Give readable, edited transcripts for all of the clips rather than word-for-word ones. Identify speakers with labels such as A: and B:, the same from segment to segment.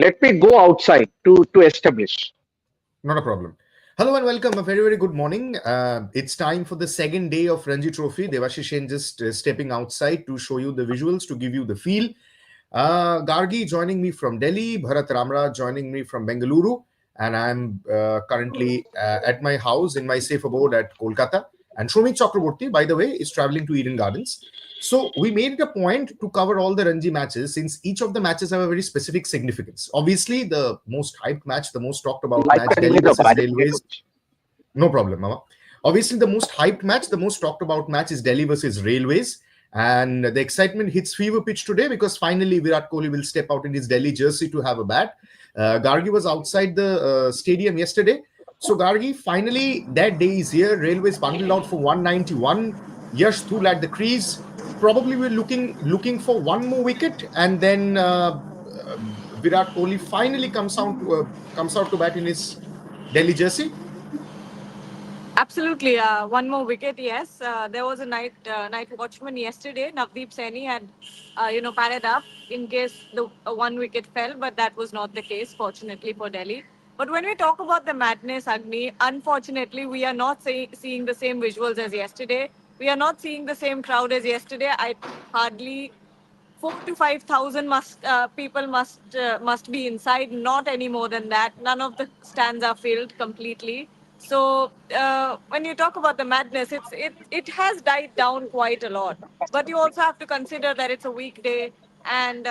A: Let me go outside to establish.
B: Not a problem. Hello and welcome. A very, very good morning. It's time for the second day of Ranji Trophy. Devashishen just stepping outside to show you the visuals, to give you the feel. Gargi joining me from Delhi, Bharat Ramra joining me from Bengaluru, and I'm currently at my house in my safe abode at Kolkata. And Shomit Chakraborty, by the way, is traveling to Eden Gardens. So we made it a point to cover all the Ranji matches since each of the matches have a very specific significance. Obviously, the most hyped match, the most talked about match, Delhi versus Railways. No problem, Mama. Obviously, the most hyped match, the most talked about match is Delhi versus Railways. And the excitement hits fever pitch today because finally Virat Kohli will step out in his Delhi jersey to have a bat. Gargi was outside the stadium yesterday. So, Gargi, finally that day is here. Railways bundled out for 191. Yash Dhul at the crease. Probably we're looking for one more wicket, and then Virat Kohli finally comes out to bat in his Delhi jersey.
C: Absolutely. One more wicket, yes. There was a night watchman yesterday. Navdeep Saini had, padded up in case the one wicket fell, but that was not the case, fortunately for Delhi. But when we talk about the madness, Agni, unfortunately, we are not seeing the same visuals as yesterday. We are not seeing the same crowd as yesterday. I hardly 4 to 5 thousand people must be inside. Not any more than that. None of the stands are filled completely. So when you talk about the madness, it has died down quite a lot. But you also have to consider that it's a weekday, and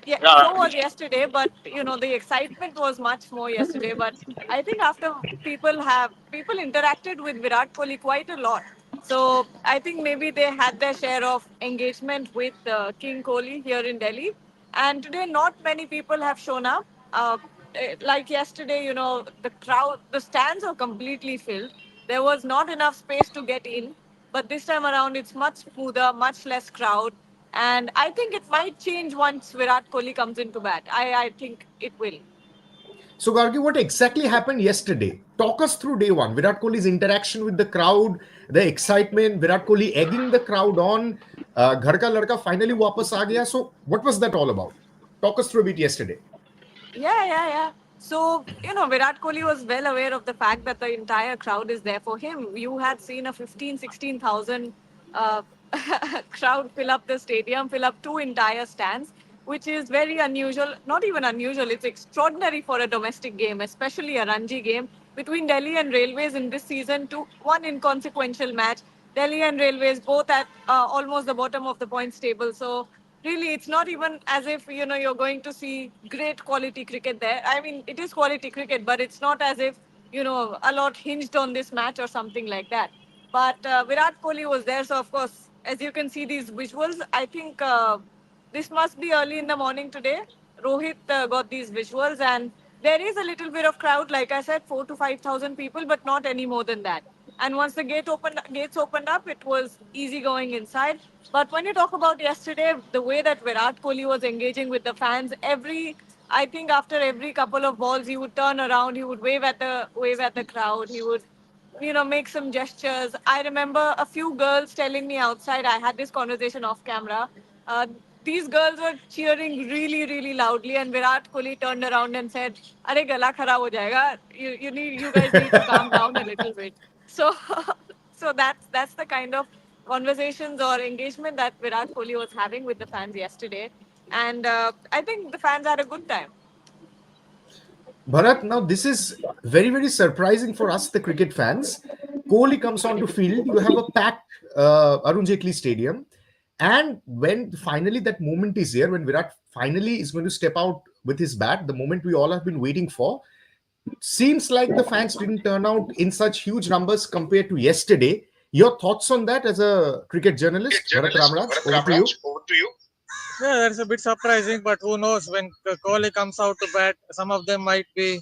C: yeah, so was yesterday. But the excitement was much more yesterday. But I think after people interacted with Virat Kohli quite a lot. So I think maybe they had their share of engagement with King Kohli here in Delhi. And today, not many people have shown up. Like yesterday, the crowd, the stands are completely filled. There was not enough space to get in. But this time around, it's much smoother, much less crowd. And I think it might change once Virat Kohli comes into bat. I think it will.
B: So, Gargi, what exactly happened yesterday? Talk us through day one. Virat Kohli's interaction with the crowd, the excitement, Virat Kohli egging the crowd on. Ghar ka ladka finally wapas aa gaya. So, what was that all about? Talk us through a bit yesterday.
C: Yeah. So, Virat Kohli was well aware of the fact that the entire crowd is there for him. You had seen a 16,000 uh, crowd fill up the stadium, fill up two entire stands, which is very unusual. Not even unusual, it's extraordinary for a domestic game, especially a Ranji game between Delhi and Railways in this season to one inconsequential match. Delhi and Railways both at almost the bottom of the points table. So, really, it's not even as if you're going to see great quality cricket there. I mean, it is quality cricket, but it's not as if a lot hinged on this match or something like that. But Virat Kohli was there, so of course, as you can see these visuals, I think this must be early in the morning today. Rohit got these visuals, and there is a little bit of crowd, like I said, 4 to 5 thousand people, but not any more than that. And once the gates opened up, it was easy going inside. But when you talk about yesterday, the way that Virat Kohli was engaging with the fans, I think after every couple of balls, he would turn around, he would wave at the crowd, he would make some gestures. I remember a few girls telling me outside, I had this conversation off camera. Uh, these girls were cheering really, really loudly, and Virat Kohli turned around and said, "Arey gala kharab ho jayega. You guys need to calm down a little bit." So, so that's the kind of conversations or engagement that Virat Kohli was having with the fans yesterday, and I think the fans had a good time.
B: Bharat, now this is very, very surprising for us, the cricket fans. Kohli comes onto field. You have a packed Arun Jaitley Stadium. And when finally that moment is here, when Virat finally is going to step out with his bat, the moment we all have been waiting for, seems like the fans didn't turn out in such huge numbers compared to yesterday. Your thoughts on that as a cricket journalist? Bharat Ramraj, over to you.
D: Yeah, that's a bit surprising, but who knows when Kohli comes out to bat, some of them might be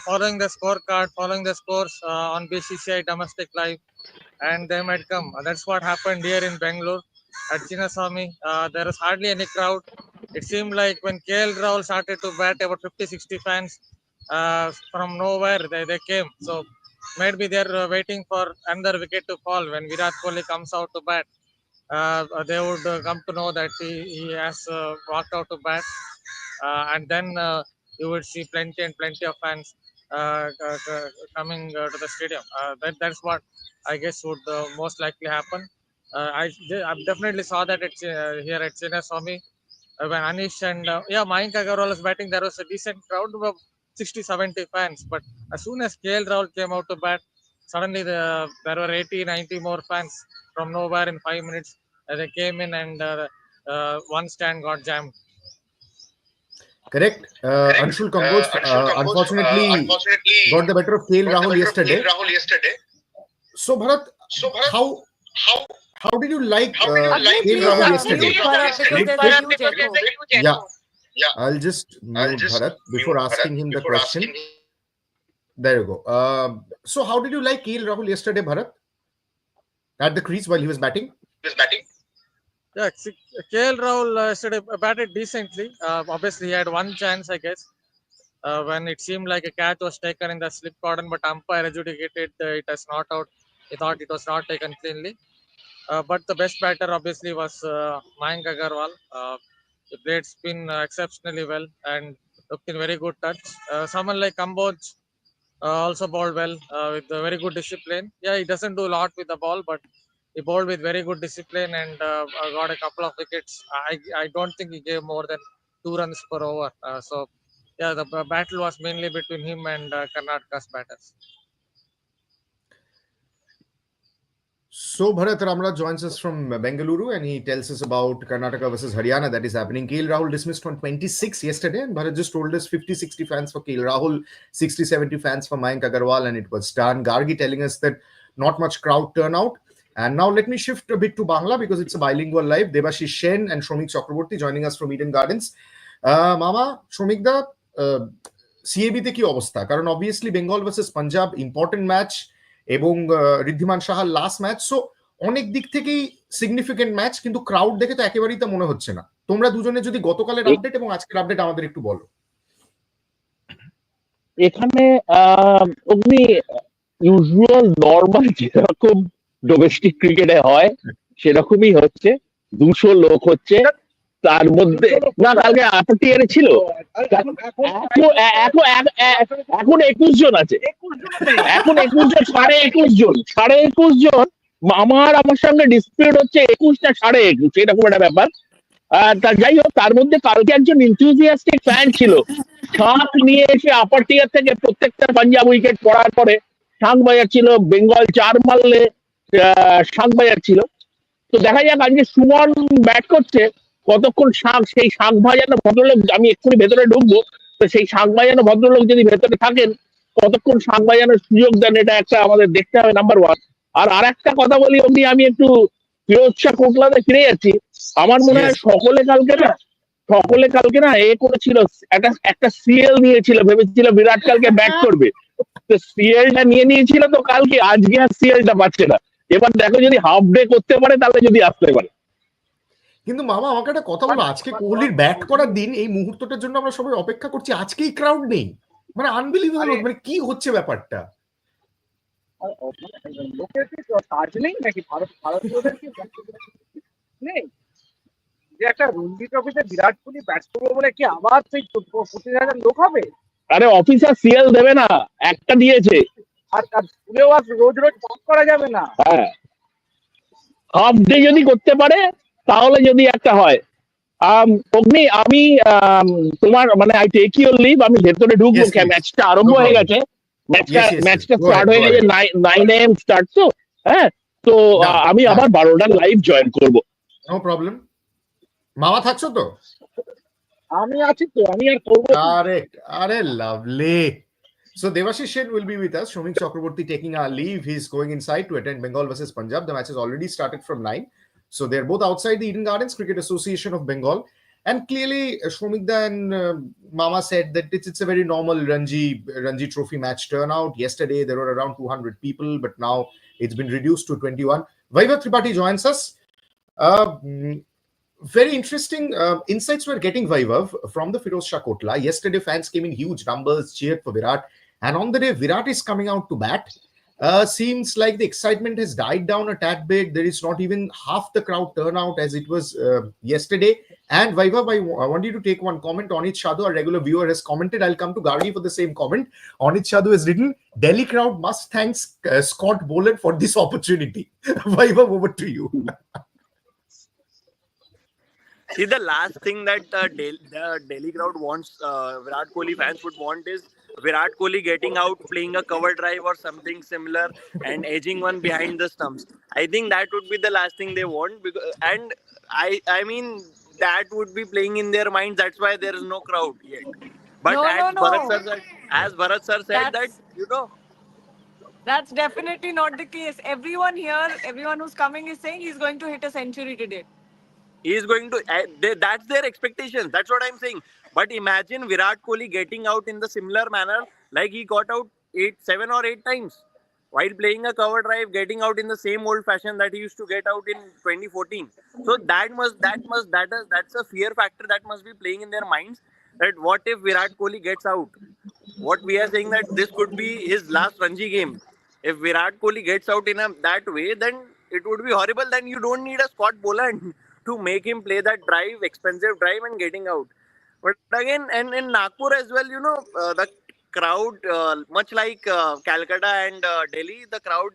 D: following the scorecard, following the scores on BCCI domestic live, and they might come. That's what happened here in Bangalore at Chinnaswamy. There was hardly any crowd. It seemed like when KL Rahul started to bat, about 50, 60 fans from nowhere they came. So maybe they're waiting for another wicket to fall when Virat Kohli comes out to bat. They would come to know that he has walked out to bat. And then you would see plenty and plenty of fans coming to the stadium. That's what I guess would most likely happen. I definitely saw that here at Chinnaswamy when Anish and Mayank Agarwal was batting. There was a decent crowd of 60, 70 fans. But as soon as KL Rahul came out to bat, suddenly there were 80, 90 more fans from nowhere in 5 minutes. They came in and one stand got jammed.
B: Correct. Anshul Kamboj unfortunately got the better of KL Rahul yesterday. So Bharat, how did you like KL Rahul yesterday? Yeah, I'll just mute Bharat before asking him the question. There you go. So how did you like KL Rahul yesterday, Bharat? At the crease while he was batting?
D: Yeah, KL Rahul yesterday batted decently. Obviously, he had one chance, I guess, when it seemed like a catch was taken in the slip cordon, but umpire adjudicated it as not out. He thought it was not taken cleanly. But the best batter, obviously, was Mayank Agarwal. He played spin exceptionally well and looked in very good touch. Someone like Kamboj also bowled well with very good discipline. Yeah, he doesn't do a lot with the ball, but he bowled with very good discipline and got a couple of wickets. I don't think he gave more than 2 runs per over. So, yeah, the battle was mainly between him and Karnataka's batters.
B: So Bharat Ramraj joins us from Bengaluru and he tells us about Karnataka versus Haryana that is happening. KL Rahul dismissed on 26 yesterday and Bharat just told us 50-60 fans for KL Rahul, 60-70 fans for Mayank Agarwal, and it was done. Gargi telling us that not much crowd turnout. And now let me shift a bit to Bangla because it's a bilingual live. Debashish Sen and Shromik Chakraborty joining us from Eden Gardens. Mama, Shromik da, CAB te ki obostha? Karon obviously Bengal versus Punjab, important match. এবং ঋদ্ধিমান সাহার last match, so অনেক দিক থেকেই significant match, কিন্তু crowd দেখে তো একেবারেই তা মনে হচ্ছে না। তোমরা দুজনে যদি গতকালের আপডেট এবং আজকের আপডেট আমাদের একটু বলো।
A: এখানে অগ্নি ইউজুয়াল নর্মাল যেরকম ডোমেস্টিক ক্রিকেটে হয় সেরকমই হচ্ছে, 200 লোক হচ্ছে, তার মধ্যে না কালকে আপটিয়ারে ছিল, এখন 21 জন আছে, এখন 21 জন, 21.5 জন। আমার সঙ্গে ডিসপিউট হচ্ছে 21 না 21.5 এরকম একটা ব্যাপার। তা যাই হোক, তার মধ্যে কালকে একজন ইনথুজিয়াস্টিক ফ্যান ছিল, শাঁখ নিয়ে এসে আপার টিয়ার থেকে প্রত্যেকটা পাঞ্জাব উইকেট পড়ার পরে শাঁখ বাজাচ্ছিল, বেঙ্গল 4 মারলে শাঁখ বাজাচ্ছিল। তো দেখা যাক আজকে সুমন ব্যাট করছে, কতক্ষণ সেই শাঁখ বাজানো ভদ্রলোক, আমি এক্ষুনি ভেতরে ঢুকবো, তো সেই শাঁখ বাজানো ভদ্রলোক যদি ভেতরে থাকেন কতক্ষণ শাঁখ বাজানোর সুযোগ দেন, এটা একটা আমাদের দেখতে হবে, নাম্বার 1। আর একটা কথা বলি, অমনি আমি একটু ফিরোজ শাহ কোটলাতে ফিরে যাচ্ছি। আমার মনে হয় সকলে কালকে না করেছিল, একটা সিএল নিয়েছিল, ভেবেছিল বিরাট কালকে ব্যাট করবে, তো সিএলটা নিয়েছিল, তো কালকে আজকে আর সিএলটা পাচ্ছে না। এবার দেখো যদি হাফ ডে করতে পারে তাহলে যদি আসতে পারে।
B: কিন্তু মামা আমাকে একটা কথা বলো, আজকে কোহলির ব্যাট করার দিন, এই মুহূর্তটার জন্য আমরা সবাই অপেক্ষা করছি, আজকেই ক্রাউড নেই, মানে আনবিলিভেবল, মানে কি হচ্ছে ব্যাপারটা?
E: লোকের কি কাজ নেই নাকি ভারতীয়দের কি নেই? যে একটা রঞ্জি ট্রফিতে বিরাট কোহলি ব্যাট করবে বলে কি আবার সেই 25,000 লোক হবে?
A: আরে অফিসার সিএল দেবে না, একটা দিয়েছে,
E: আর স্কুলেও আর রোজ কাজ করা যাবে না।
A: হ্যাঁ, হাফ ডে যদি করতে পারে তাহলে যদি একটা হয়। অগ্নি, আমি তোমার মানে আই টেক ইউর লিভ, আমি ভেতরে ঢুকবো, ম্যাচটা আরম্ভ হয়ে গেছে, ম্যাচটা স্টার্ট হয়ে গেছে 9 AM স্টার্ট, তো হ্যাঁ, তো আমি আবার 12টার লাইভ জয়েন করব।
B: No problem. মামা থাকছো তো?
E: আমি আছি তো, আমি আর করব।
B: আরে lovely. So Devashish Sen will be with us. Shromik Chakraborty taking our leave. He's going inside to attend Bengal versus Punjab. The match has already started from 9. So they're both outside the Eden Gardens Cricket Association of Bengal. And clearly, Shromik Da and Mama said that it's a very normal Ranji Trophy match turnout. Yesterday, there were around 200 people, but now it's been reduced to 21. Vaibhav Tripathi joins us. Very interesting insights we're getting, Vaibhav, from the Firoz Shah Kotla. Yesterday, fans came in huge numbers, cheered for Virat. And on the day Virat is coming out to bat, Seems like the excitement has died down a tad bit. There is not even half the crowd turnout as it was yesterday. And Vaibhav, I want you to take one comment. Onit Shadu, a regular viewer, has commented. I'll come to Gargi for the same comment. Onit Shadu has written, Delhi crowd must thank Scott Boland for this opportunity. Vaibhav, over to you.
F: See, the last thing that the Delhi crowd wants, Virat Kohli fans would want is Virat Kohli getting out, playing a cover drive or something similar, and edging one behind the stumps. I think that would be the last thing they want, because, and I mean that would be playing in their minds. That's why there is no crowd yet. But
C: No, no, no.
F: As Bharat sir said that
C: That's
F: you know
C: that's definitely not the case. Everyone here, everyone who's coming is saying he's going to hit a century today.
F: he is going to. That's their expectations. That's what I'm saying. But imagine Virat Kohli getting out in the similar manner, like he got out 7 or 8 times while playing a cover drive, getting out in the same old fashion that he used to get out in 2014. So that's a fear factor that must be playing in their minds. That what if Virat Kohli gets out? What we are saying that this could be his last Ranji game. If Virat Kohli gets out in that way, then it would be horrible. Then you don't need a Scott Boland to make him play that drive, expensive drive, and getting out. But again, and in Nagpur as well, the crowd, much like Calcutta and Delhi, the crowd.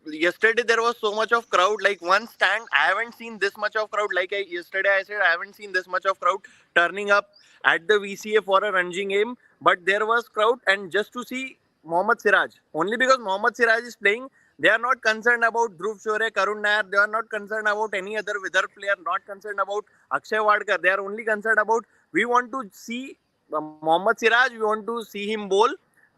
F: Yesterday there was so much of crowd. Like one stand, I haven't seen this much of crowd. Yesterday I said I haven't seen this much of crowd turning up at the VCA for a Ranji game. But there was crowd, and just to see Mohammad Siraj, only because Mohammad Siraj is playing, they are not concerned about Dhruv Shore, Karun Nair. They are not concerned about any other Vidarbh player. Not concerned about Akshay Wadkar. They are only concerned about, we want to see Mohammad Siraj. We want to see him bowl.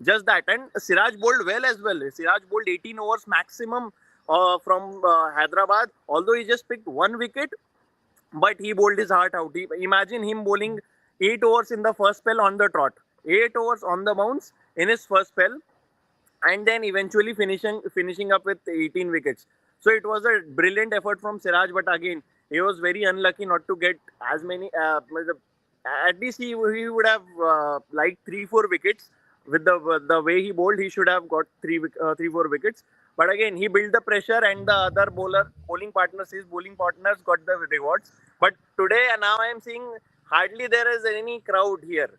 F: Just that. And Siraj bowled well as well. Siraj bowled 18 overs maximum from Hyderabad. Although he just picked 1 wicket, but he bowled his heart out. Imagine him bowling 8 overs in the first spell on the trot, 8 overs on the bounce in his first spell, and then eventually finishing up with 18 wickets. So it was a brilliant effort from Siraj, but again, he was very unlucky not to get as many. At least he would have like 3-4 wickets. With the way he bowled, he should have got 3-4 wickets. But again, he built the pressure, and the other his bowling partners got the rewards. But today, and now I am seeing hardly there is any crowd here.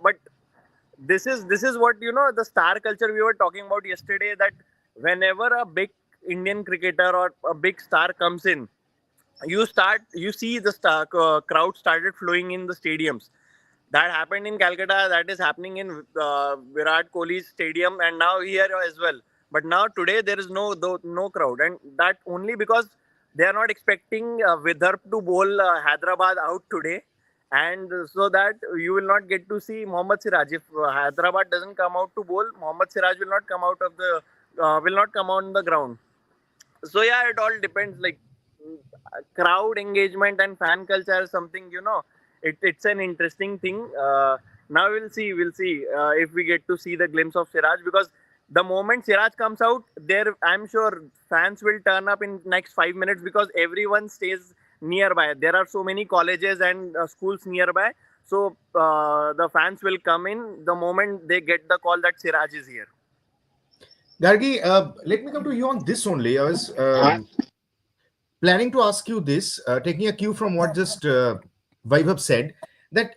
F: But this is what the star culture we were talking about yesterday. That whenever a big Indian cricketer or a big star comes in, you see the crowd started flowing in the stadiums. That happened in Calcutta. That is happening in Virat Kohli's stadium, and now here as well. But now today there is no crowd, and that only because they are not expecting Vidarbh to bowl Hyderabad out today, and so that you will not get to see Mohammad Siraj. If Hyderabad doesn't come out to bowl, Mohammad Siraj will not come on the ground. So yeah, it all depends. Like crowd engagement and fan culture is something it's an interesting thing. Now we'll see if we get to see the glimpse of Siraj, because the moment Siraj comes out, there I'm sure fans will turn up in next 5 minutes, because everyone stays nearby. There are so many colleges and schools nearby, so the fans will come in the moment they get the call that Siraj is here.
B: Gargi, let me come to you on this only. I was planning to ask you this, taking a cue from what just Vaibhav said, that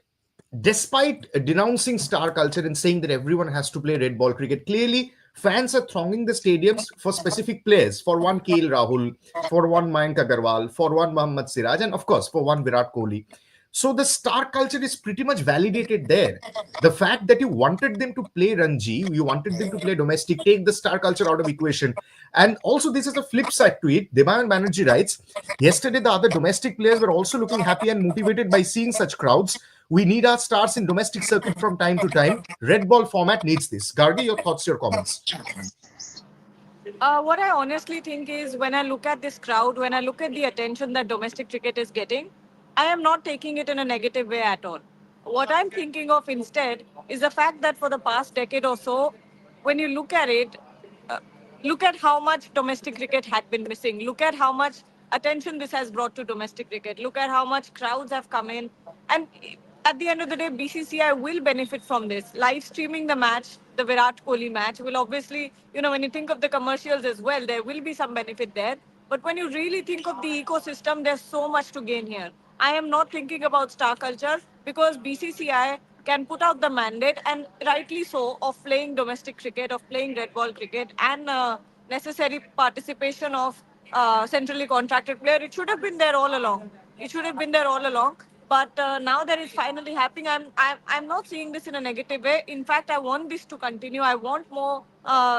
B: despite denouncing star culture and saying that everyone has to play red ball cricket, clearly fans are thronging the stadiums for specific players. For one KL Rahul, for one Mayank Agarwal, for one Mohammad Siraj, and of course for one Virat Kohli. So the star culture is pretty much validated there. The fact that you wanted them to play Ranji, you wanted them to play domestic, take the star culture out of equation. And also this is a flip side to it. Debayan Banerjee writes, yesterday the other domestic players were also looking happy and motivated by seeing such crowds. We need our stars in domestic circuit from time to time. Red ball format needs this. Gargi, your thoughts, your comments.
C: What I honestly think is, when I look at this crowd, when I look at the attention that domestic cricket is getting, I am not taking it in a negative way at all. What I'm thinking of instead is the fact that for the past decade or so, when you look at it, look at how much domestic cricket had been missing. Look at how much attention this has brought to domestic cricket. Look at how much crowds have come in. And at the end of the day, BCCI will benefit from this. Live streaming the match, the Virat Kohli match, will obviously, when you think of the commercials as well, there will be some benefit there. But when you really think of the ecosystem, there's so much to gain here. I am not thinking about star culture because BCCI can put out the mandate, and rightly so, of playing domestic cricket, of playing red ball cricket, and necessary participation of centrally contracted player. It should have been there all along. It should have been there all along. But now that it's finally happening, I'm not seeing this in a negative way. In fact, I want this to continue. I want more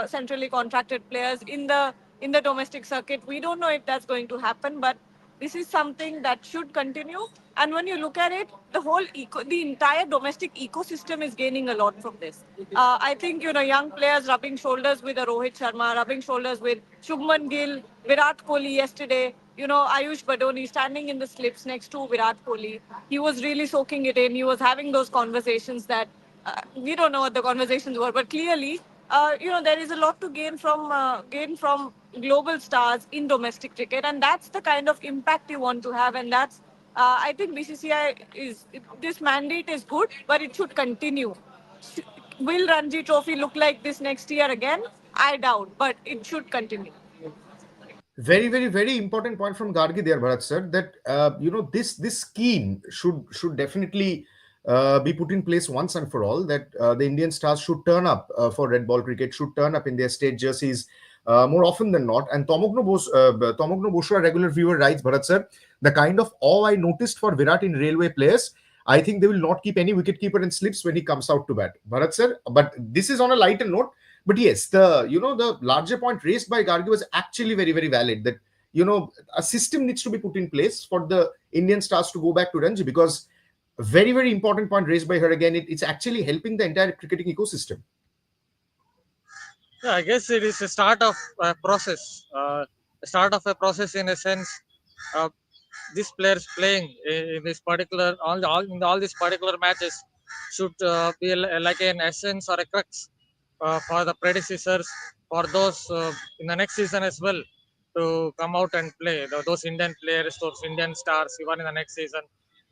C: centrally contracted players in the domestic circuit. We don't know if that's going to happen, but this is something that should continue. And when you look at it, the entire domestic ecosystem is gaining a lot from this. I think, young players rubbing shoulders with a Rohit Sharma, rubbing shoulders with Shubman Gill, Virat Kohli yesterday, Ayush Badoni standing in the slips next to Virat Kohli. He was really soaking it in. He was having those conversations that we don't know what the conversations were, but clearly, there is a lot to gain from global stars in domestic cricket, and that's the kind of impact you want to have, and that's I think BCCI this mandate is good, but it should continue. Will Ranji Trophy look like this next year again? I doubt, but it should continue.
B: Very, very, very important point from Gargi there, Bharat sir, that this scheme should definitely be put in place once and for all. That the Indian stars should turn up for red ball cricket, should turn up in their state jerseys more often than not. And Tomogno Bosra, a regular viewer, writes, Bharat sir, the kind of awe I noticed for Virat in railway players, I think they will not keep any wicketkeeper in slips when he comes out to bat. Bharat sir, but this is on a lighter note. But yes, the larger point raised by Gargi was actually very, very valid, that a system needs to be put in place for the Indian stars to go back to Ranji, because a very, very important point raised by her again, it's actually helping the entire cricketing ecosystem.
D: Yeah, I guess it is a start of a process. In a sense. These players playing in this particular in all these particular matches should be like an essence or a crux for the predecessors, for those in the next season as well, to come out and play. Those Indian players, those Indian stars, even in the next season,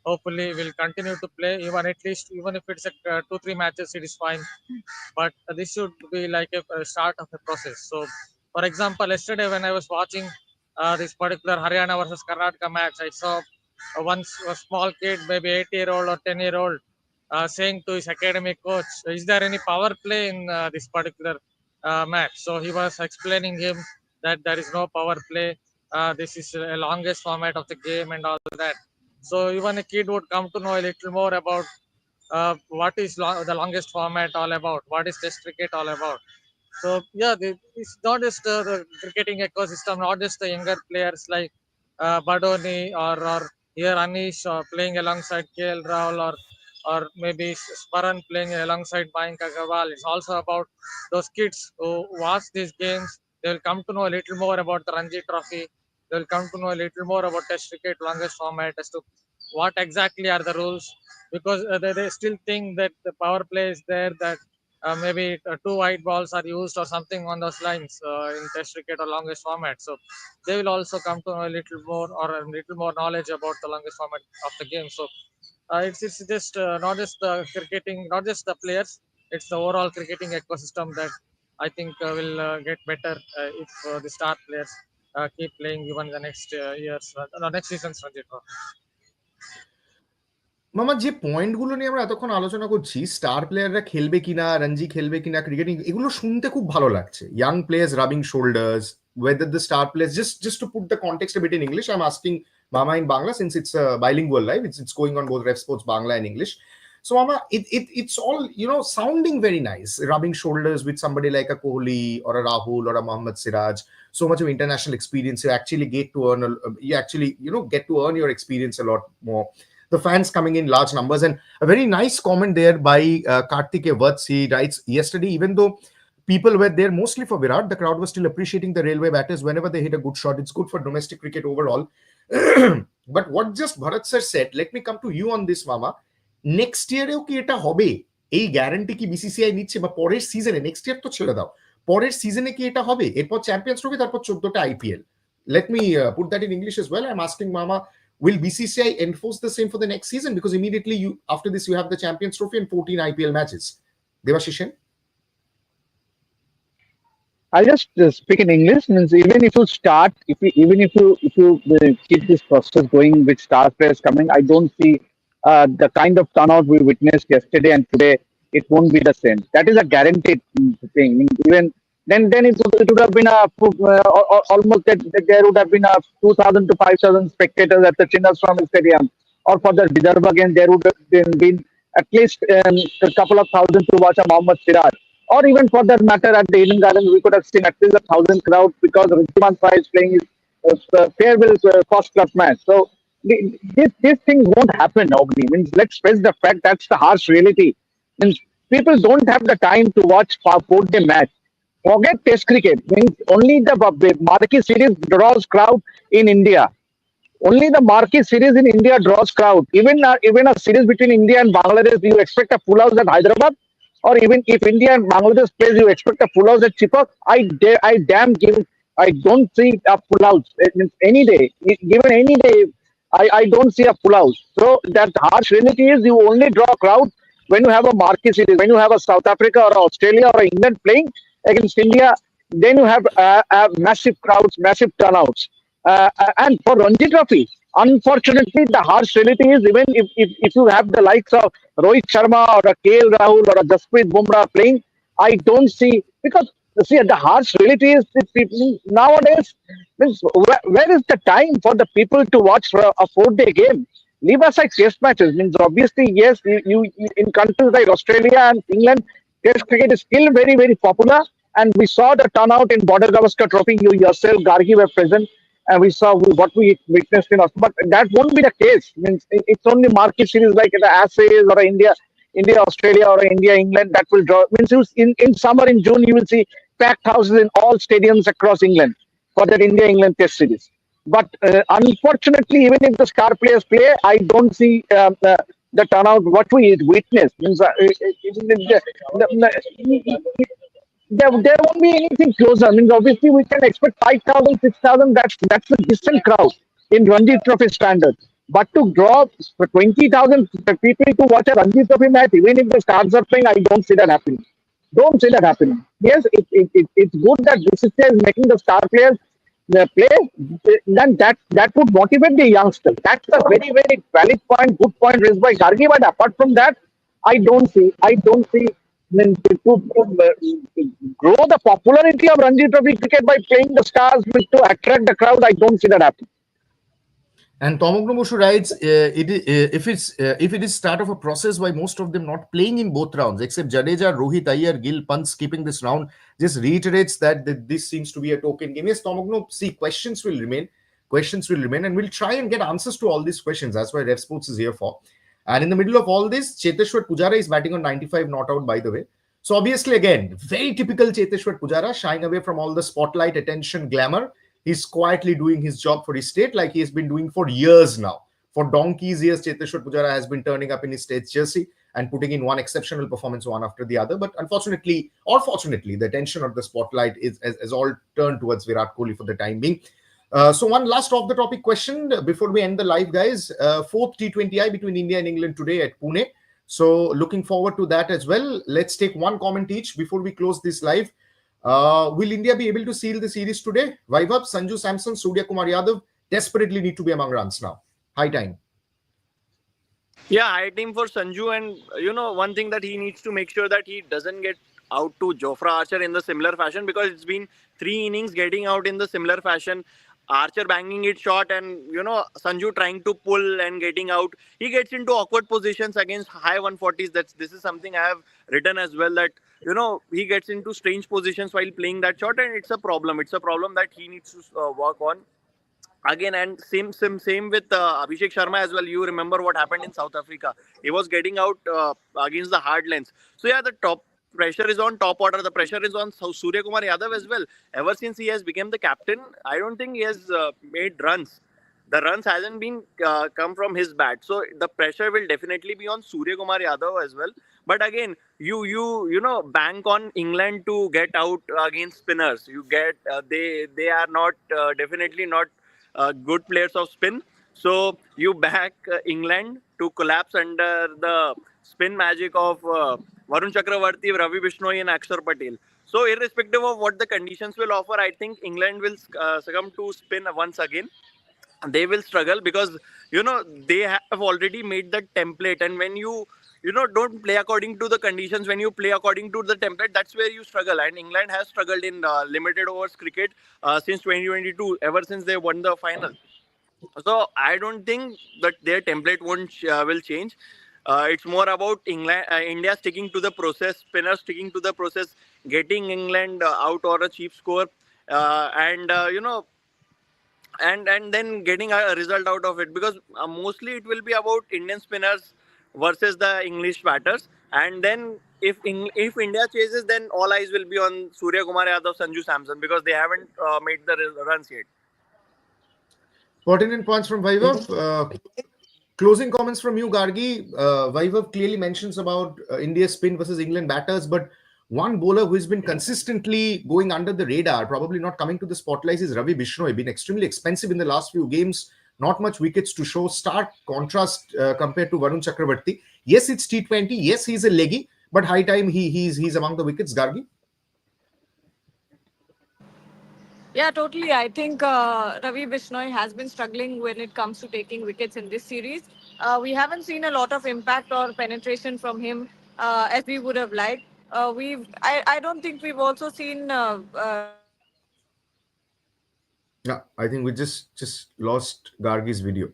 D: hopefully will continue to play. Even if it's 2-3 matches, it is fine. But this should be like a start of a process. So, for example, yesterday when I was watching this particular Haryana versus Karnataka match, I saw a small kid, maybe 8-year-old or 10-year-old, saying to his academy coach, "Is there any power play in this particular match?" So he was explaining him that there is no power play. This is a longest format of the game and all that. So even a kid would come to know a little more about what is the longest format all about, what is Test cricket all about. So yeah, it's not just the cricketing ecosystem, not just the younger players like Badoni or here Anish playing alongside KL Rahul or maybe Sparan playing alongside Mayank Agarwal. It's also about those kids who watch these games. They will come to know a little more about the Ranji Trophy. They will come to know a little more about Test cricket longest format, as to what exactly are the rules, because they still think that the power play is there, that maybe 2 white balls are used or something on those lines in Test cricket or longest format. So they will also come to know a little more, or a little more knowledge about the longest format of the game. So it's just not just the cricketing, not just the players, it's the overall cricketing ecosystem that I think will get better if the star players keep playing even the next next season's Ranji Trophy.
B: মামা, যে পয়েন্টগুলো নিয়ে আমরা এতক্ষণ আলোচনা করছি, star প্লেয়াররা খেলবে কিনা, রঞ্জি খেলবে কিনা, ক্রিকেটিং, এগুলো শুনতে খুব ভালো লাগছে। Young players rubbing shoulders, whether the star players, just to put the context a bit in English, I'm asking Mama in Bangla, since it's a bilingual live, it's going on both Ref Sports Bangla and English. So Mama, it's all sounding very nice, rubbing shoulders with somebody like a Kohli or a Rahul or a Mohammad Siraj, so much of international experience. You actually get to earn get to earn your experience a lot more. The fans coming in large numbers. And a very nice comment there by Kartike Vats. He writes, yesterday, even though people were there mostly for Virat, the crowd was still appreciating the railway batters whenever they hit a good shot. It's good for domestic cricket overall. But what just Bharat sir said, let me come to you on this, Mama. Next year কি এটা হবে, এই guarantee কি BCCI নিচ্ছে? বা পরের সিজনে, next year তো ছেড়ে দাও, পরের সিজনে কি এটা হবে? এরপর চ্যাম্পিয়ন্স ট্রফি, তারপর 14টা IPL. Let me put that in English as well. I'm asking Mama, Will BCCI enforce the same for the next season? Because immediately after this, you have the Champions Trophy and 14 IPL matches. Devashishan?
E: I'll just speak in English. Means even if you start, if you keep this process going with star players coming, I don't see the kind of turnout we witnessed yesterday and today. It won't be the same. That is a guaranteed thing. Means even then it would have been almost that there would have been a 2,000 to 5,000 spectators at the Chinnaswamy Stadium, or for the Vidarbha game there would have been at least a couple of thousand to watch a Mohammad Siraj, or even for that matter at the Eden Gardens, we could have seen at least 1,000 crowd because Ridwan Shah is playing his farewell first class match. So these things won't happen, Ogni. Means let's face the fact that's the harsh reality. Means people don't have the time to watch 4 day match. Forget Test cricket. Means only the marquee series draws crowd in India. Only the marquee series in India draws crowd. Even a series between India and Bangladesh, do you expect a full house at Hyderabad? Or even if India and Bangladesh plays, you expect a full house at Chipak? I don't see a full house. It means any day, given any day, I don't see a full house. So that harsh reality is you only draw crowd when you have a marquee series, when you have a South Africa or Australia or England playing against India, then you have massive crowds, massive turnouts. And for Ranji Trophy, unfortunately, the harsh reality is even if you have the likes of Rohit Sharma or a KL Rahul or a Jasprit Bumrah playing, I don't see, because see the harsh reality is that people nowadays means where is the time for the people to watch a 4 day game? Leave aside test matches. Means obviously yes, you in countries like Australia and England, test cricket is still very very popular, and we saw the turnout in Border Gavaskar Trophy. You yourself, Gargi, were present, and we saw what we witnessed in us. But that won't be the case. Means it's only market series like the Ashes or India, Australia or India, England that will draw. Means in summer in June you will see packed houses in all stadiums across England for that India England Test series. But unfortunately, even if the star players play, I don't see the turnout what we witnessed. Means there won't be anything closer. I mean, obviously, we can expect 5,000, 6,000. That's a decent crowd in Ranji Trophy standards. But to draw for 20,000 people to watch a Ranji Trophy match, even if the stars are playing, I don't see that happening. Don't see that happening. Yes, it's good that BCCI is making the star players play. Then that would motivate the youngsters. That's a very very valid point, good point raised by Gargi. But apart from that, I don't see. I mean, to grow the popularity of Ranji Trophy cricket by playing the stars to attract the crowd, I don't see that happening.
B: And Tomognomushu writes, if it is start of a process why most of them not playing in both rounds, except Jadeja, Rohit, Iyer, Gill, Pant skipping this round, just reiterates that this seems to be a token game. Yes, Tomogno, see, questions will remain, and we'll try and get answers to all these questions. That's why Rev Sports is here for. And in the middle of all this, Cheteshwar Pujara is batting on 95, not out, by the way. So obviously, again, very typical Cheteshwar Pujara, shying away from all the spotlight, attention, glamour. He's quietly doing his job for his state like he has been doing for years now. For donkey's years, Cheteshwar Pujara has been turning up in his state's jersey and putting in one exceptional performance one after the other. But unfortunately, or fortunately, the attention of the spotlight is all turned towards Virat Kohli for the time being. So one last off-the-topic question before we end the live, guys. Fourth T20I between India and England today at Pune. So looking forward to that as well. Let's take one comment each before we close this live. Will India be able to seal the series today? Vaibhav, Sanju Samson, Surya Kumar Yadav desperately need to be among runs now. High time.
F: Yeah, high time for Sanju, and one thing that he needs to make sure that he doesn't get out to Jofra Archer in the similar fashion, because it's been 3 innings getting out in the similar fashion. Archer banging it short, and Sanju trying to pull and getting out. He gets into awkward positions against high 140s. This is something I have written as well, that he gets into strange positions while playing that shot, and it's a problem. It's a problem that he needs to work on again. And same with Abhishek Sharma as well. You remember what happened in South Africa? He was getting out against the hard lengths. So yeah, the top pressure is on top order. The pressure is on Surya Kumar Yadav as well. Ever since he has become the captain, I don't think he has made runs. The runs hasn't been come from his bat. So the pressure will definitely be on Surya Kumar Yadav as well. But again, you bank on England to get out against spinners. You get they are not definitely not good players of spin. So you back England to collapse under the spin magic of Varun Chakravarti, Ravi Bishnoi, and Akshar Patel. So irrespective of what the conditions will offer, I think England will succumb to spin once again. They will struggle because they have already made the template, and when you don't play according to the conditions, when you play according to the template, that's where you struggle. And England has struggled in limited overs cricket since 2022, ever since they won the final. So I don't think that their template won't will change. It's more about India sticking to the process, spinners sticking to the process, getting England out or a cheap score, and and then getting a result out of it, because mostly it will be about Indian spinners versus the English batters. And then if India chases, then all eyes will be on Surya Kumar Yadav, Sanju Samson, because they haven't made the runs yet.
B: Pertinent points from Vaibhav. Closing comments from you, Gargi. Vaibhav clearly mentions about India's spin versus England batters, but one bowler who has been consistently going under the radar, probably not coming to the spotlight, is Ravi Bishnoi. Been extremely expensive in the last few games, not much wickets to show. Stark contrast compared to Varun Chakravarti. Yes, it's T20. Yes, he's a leggy, but high time he's among the wickets, Gargi.
C: Yeah, totally. I think Ravi Bishnoi has been struggling when it comes to taking wickets in this series. We haven't seen a lot of impact or penetration from him as we would have liked. I don't think we've also seen.
B: Yeah, I think we just lost Gargi's video.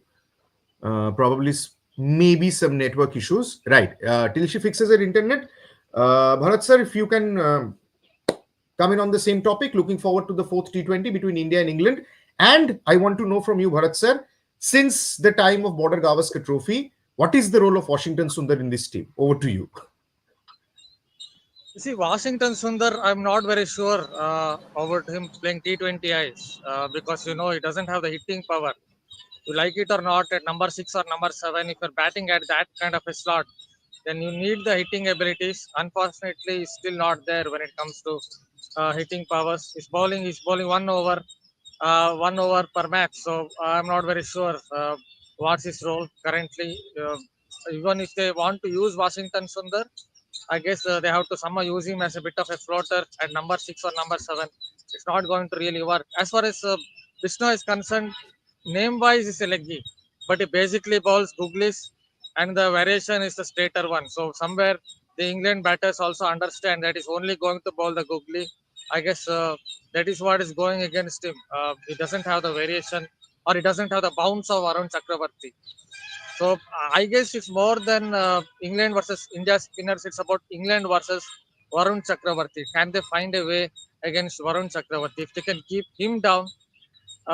B: Probably maybe some network issues. Right. Till she fixes her internet. Bharat sir, if you can come in on the same topic. Looking forward to the fourth T20 between India and England. And I want to know from you, Bharat sir, since the time of Border Gavaskar Trophy, what is the role of Washington Sundar in this team? Over to you.
D: You see, Washington Sundar, I'm not very sure about him playing T20Is because, he doesn't have the hitting power. You like it or not, at number 6 or number 7, if you're batting at that kind of a slot, then you need the hitting abilities. Unfortunately, he's still not there when it comes to hitting powers. He's bowling 1 over per match. So I'm not very sure what's his role currently. Even if they want to use Washington Sundar, I guess they have to somehow use him as a bit of a floater at number 6 or number 7. It's not going to really work. As far as Bishnoi is concerned, name-wise is a leggy, but he basically bowls googlies, and the variation is the straighter one. So somewhere the England batters also understand that he's only going to bowl the googly. I guess that is what is going against him. He doesn't have the variation, or he doesn't have the bounce of Varun Chakravarti. So I guess it's more than England versus India spinners. It's about England versus Varun Chakravarti. Can they find a way against Varun Chakravarti? If they can keep him down,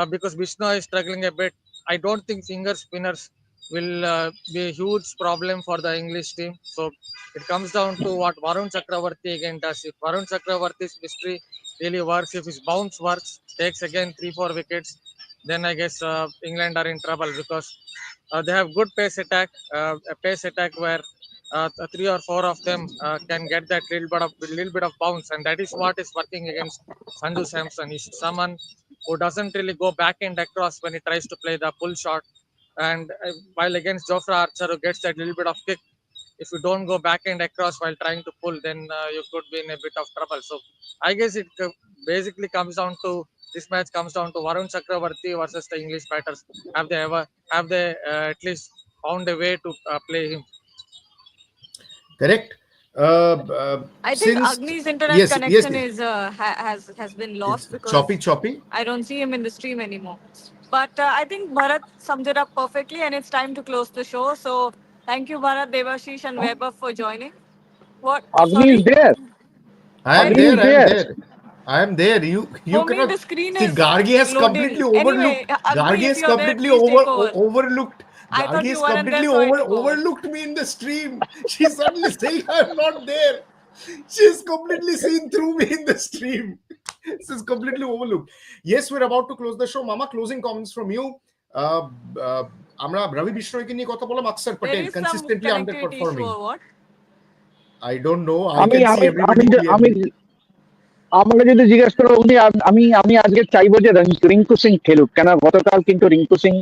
D: because Bishnoi is struggling a bit, I don't think finger spinners will be a huge problem for the English team. So it comes down to what Varun Chakravarti again does. If Varun Chakravarti's mystery really works, if his bounce works, takes again 3-4 wickets, then I guess England are in trouble, because they have good pace attack, a pace attack where 3 or 4 of them can get that little bit of bounce, and that is what is working against Sanju Samson. He's someone who doesn't really go back and across when he tries to play the pull shot, and while against Jofra Archer, who gets that little bit of kick, if you don't go back and across while trying to pull, then you could be in a bit of trouble. So I guess it basically comes down to this match comes down to Varun Chakravarti versus the English batters. Have they at least found a way to play him?
B: Correct.
C: I think Agni's internet connection is has been lost because
B: choppy.
C: I don't see him in the stream anymore. But I think Bharat summed it up perfectly, and it's time to close the show. So thank you, Bharat, Devashish, and Weber for joining. What?
E: Agni is there.
B: I am there. You
C: For me,
B: cannot
C: the screen
B: see.
C: is
B: Gargi has
C: loading.
B: completely overlooked.
C: Anyway, Agni,
B: Gargi
C: if
B: has
C: you're there,
B: completely
C: please take over.
B: overlooked.
C: I thought
B: Gargi
C: you
B: has
C: weren't
B: completely
C: there, so I took over.
B: overlooked me in the stream. She's suddenly saying I'm not there. She's completely seen through me in the stream. This is completely overlooked. Yes, we're about to close the show. Mama, closing comments from you. আমরা রবি বিষ্ণয়কে নিয়ে কথা বললাম, আকসার
C: There
B: Patel
C: is some
B: consistently
C: connectivity issue
B: underperforming.
C: or what?
B: I don't know. I
E: আমি
B: can see
E: আমি
B: everybody
E: আমি
B: clearly.
E: আমাকে যদি জিজ্ঞেস করো আমি আজকে চাইবো যে রিঙ্কু সিং খেলুক, কেন গতকাল কিন্তু রিঙ্কু সিং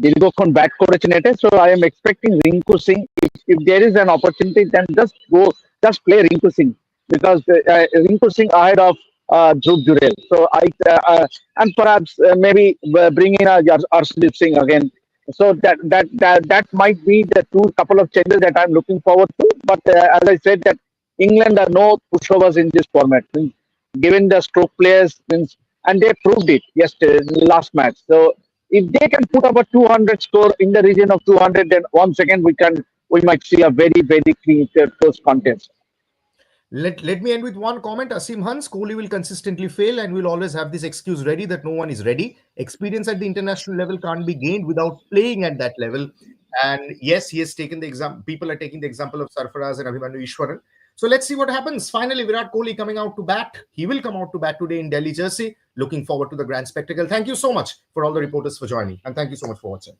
E: দীর্ঘক্ষণ ব্যাট করেছে নেটে, so I am expecting Rinku Singh, if there is an opportunity then just play Rinku Singh, because Rinku Singh ahead of Dhruv Jurel, so and perhaps maybe bring in Arshdeep Singh again, so that might be the couple of changes that I'm looking forward to. But as I said, that England are no pushovers in this format, given the stroke players, and they proved it yesterday, last match. So if they can put up a 200 score in the region of 200, then once again we might see a very clean close contest.
B: Let me end with one comment. Asim Hans, Kohli will consistently fail and will always have this excuse ready that no one is ready. Experience at the international level can't be gained without playing at that level. And yes, he has taken the example. People are taking the example of Sarfaraz and Abhimanyu Ishwaran. So let's see what happens. Finally, Virat Kohli coming out to bat. He will come out to bat today in Delhi jersey. Looking forward to the grand spectacle. Thank you so much for all the reporters for joining. And thank you so much for watching.